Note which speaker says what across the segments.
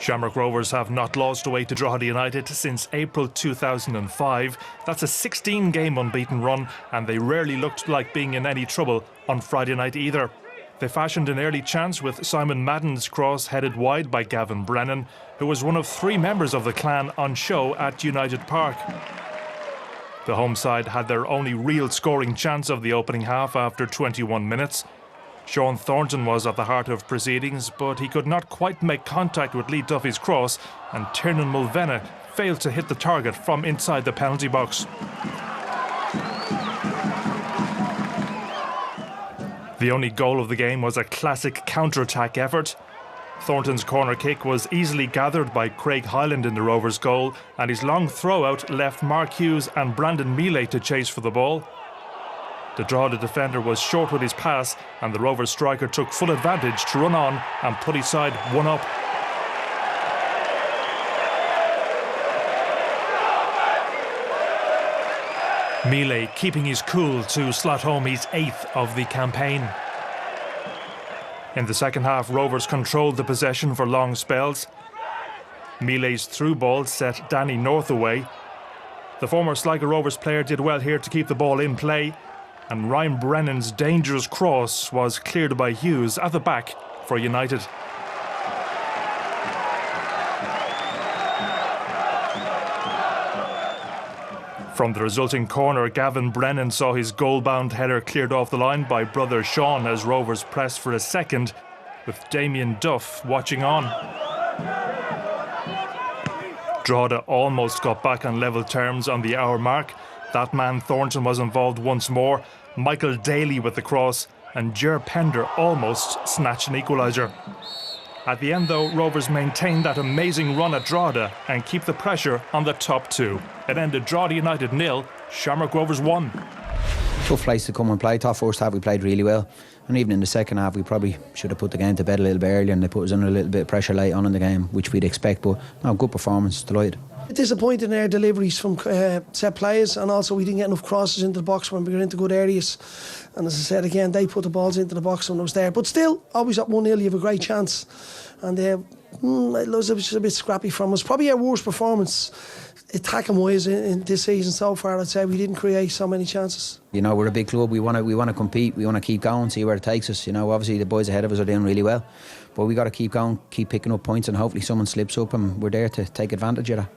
Speaker 1: Shamrock Rovers have not lost away to Drogheda United since April 2005. That's a 16-game unbeaten run, and they rarely looked like being in any trouble on Friday night either. They fashioned an early chance with Simon Madden's cross headed wide by Gavin Brennan, who was one of three members of the clan on show at United Park. The home side had their only real scoring chance of the opening half after 21 minutes. Thornton was at the heart of proceedings, but he could not quite make contact with Lee Duffy's cross, and Tiarnan Mulvenna failed to hit the target from inside the penalty box. The only goal of the game was a classic counter-attack effort. Thornton's corner kick was easily gathered by Cregg Hyland in the Rovers' goal, and his long throw-out left Mark Hughes and Brandon Miele to chase for the ball. The Drogheda defender was short with his pass, and the Rovers striker took full advantage to run on and put his side one up. Miele keeping his cool to slot home his 8th of the campaign. In the second half, Rovers controlled the possession for long spells. Miele's through ball set Danny North away. The former Sligo Rovers player did well here to keep the ball in play, and Ryan Brennan's dangerous cross was cleared by Hughes at the back for United. From the resulting corner, Gavin Brennan saw his goal-bound header cleared off the line by brother Cian as Rovers pressed for a second, with Damien Duff watching on. Drogheda almost got back on level terms on the hour mark. That man Thornton was involved once more, Michael Daly with the cross, and Pender almost snatched an equaliser. At the end though, Rovers maintained that amazing run at Drogheda and keep the pressure on the top two. It ended Drogheda United 0, Shamrock Rovers 1.
Speaker 2: Tough place to come and play. Thought first half we played really well, and even in the second half we probably should have put the game to bed a little bit earlier, and they put us under a little bit of pressure late on in the game, which we'd expect, but no, good performance, delighted.
Speaker 3: Disappointing in our deliveries from set players, and also we didn't get enough crosses into the box when we were into good areas. And as I said again, they put the balls into the box when it was there. But still, always at 1-0, you have a great chance. And it was just a bit scrappy from us. Probably our worst performance attacking wise in this season so far. I'd say we didn't create so many chances. You
Speaker 2: know, we're a big club. We want to compete. We want to keep going, see where it takes us. You know, obviously the boys ahead of us are doing really well, but we got to keep going, keep picking up points, and hopefully someone slips up, and we're there to take advantage of that.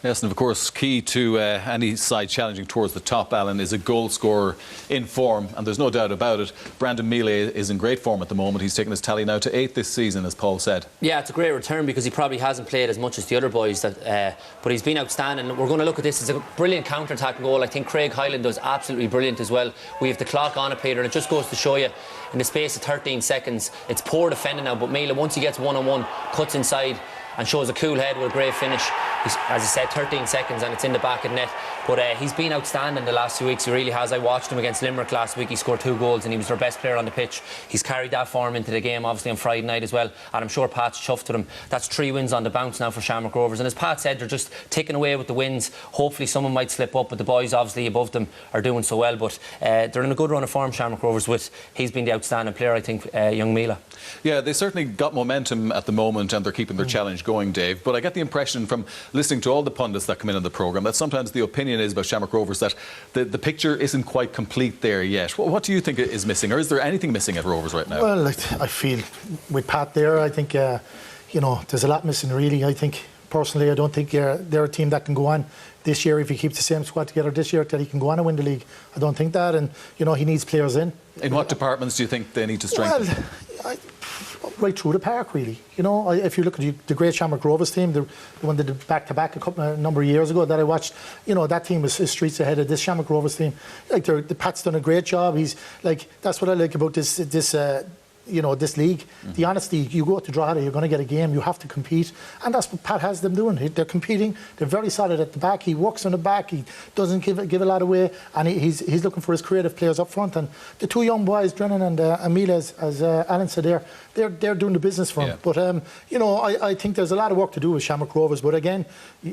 Speaker 4: Yes, and of course, key to any side challenging towards the top, Alan, is a goal scorer in form, and there's no doubt about it. Brandon Miele is in great form at the moment. He's taken his tally now to 8 this season, as Paul said. Yeah, it's a great return because he probably hasn't played as much as the other boys, but he's been outstanding. We're going to look at this as a brilliant counter-attacking goal. I think Craig Hyland does absolutely brilliant as well. We have the clock on it, Peter, and it just goes to show you, in the space of 13 seconds, it's poor defending now, but Miele, once he gets one-on-one, cuts inside and shows a cool head with a great finish. He's, as I said, 13 seconds and it's in the back of the net. But he's been outstanding the last 2 weeks, he really has. I watched him against Limerick last week. He scored 2 goals and he was their best player on the pitch. He's carried that form into the game, obviously, on Friday night as well. And I'm sure Pat's chuffed with him. That's 3 wins on the bounce now for Shamrock Rovers. And as Pat said, they're just ticking away with the wins. Hopefully someone might slip up, but the boys obviously above them are doing so well. But they're in a good run of form, Shamrock Rovers, with he's been the outstanding player, I think, young Miele. Yeah, they certainly got momentum at the moment and they're keeping their challenge going, Dave. But I get the impression from listening to all the pundits that come in on the programme that sometimes the opinion is about Shamrock Rovers that the picture isn't quite complete there yet. What do you think is missing, or is there anything missing at Rovers right now?
Speaker 5: Well, I feel with Pat there, I think you know, there's a lot missing really. I think personally, I don't think they're a team that can go on this year, if he keeps the same squad together this year, that he can go on and win the league. I don't think that, and you know, he needs players in.
Speaker 4: In what departments do you think they need to strengthen?
Speaker 5: Well, right through the park, really. You know, if you look at the great Shamrock Rovers team, the one that did back-to-back a number of years ago that I watched, you know, that team was streets ahead of this Shamrock Rovers team. Like, the Pat's done a great job. He's like, that's what I like about this you know, this league. The honesty, you go to Drogheda, you're going to get a game, you have to compete, and that's what Pat has them doing. They're competing, they're very solid at the back, he works on the back, he doesn't give a lot away, and he's looking for his creative players up front. And the 2 young boys, Brennan and Miele, as Alan said they're doing the business for him. Yeah. But you know, I think there's a lot of work to do with Shamrock Rovers, but again,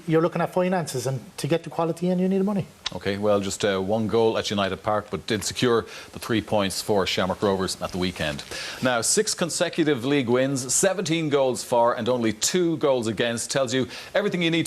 Speaker 5: you're looking at finances, and to get the quality in, you need money.
Speaker 4: OK, well, just 1 goal at United Park, but did secure the 3 points for Shamrock Rovers at the weekend. Now, 6 consecutive league wins, 17 goals for and only 2 goals against tells you everything you need to know.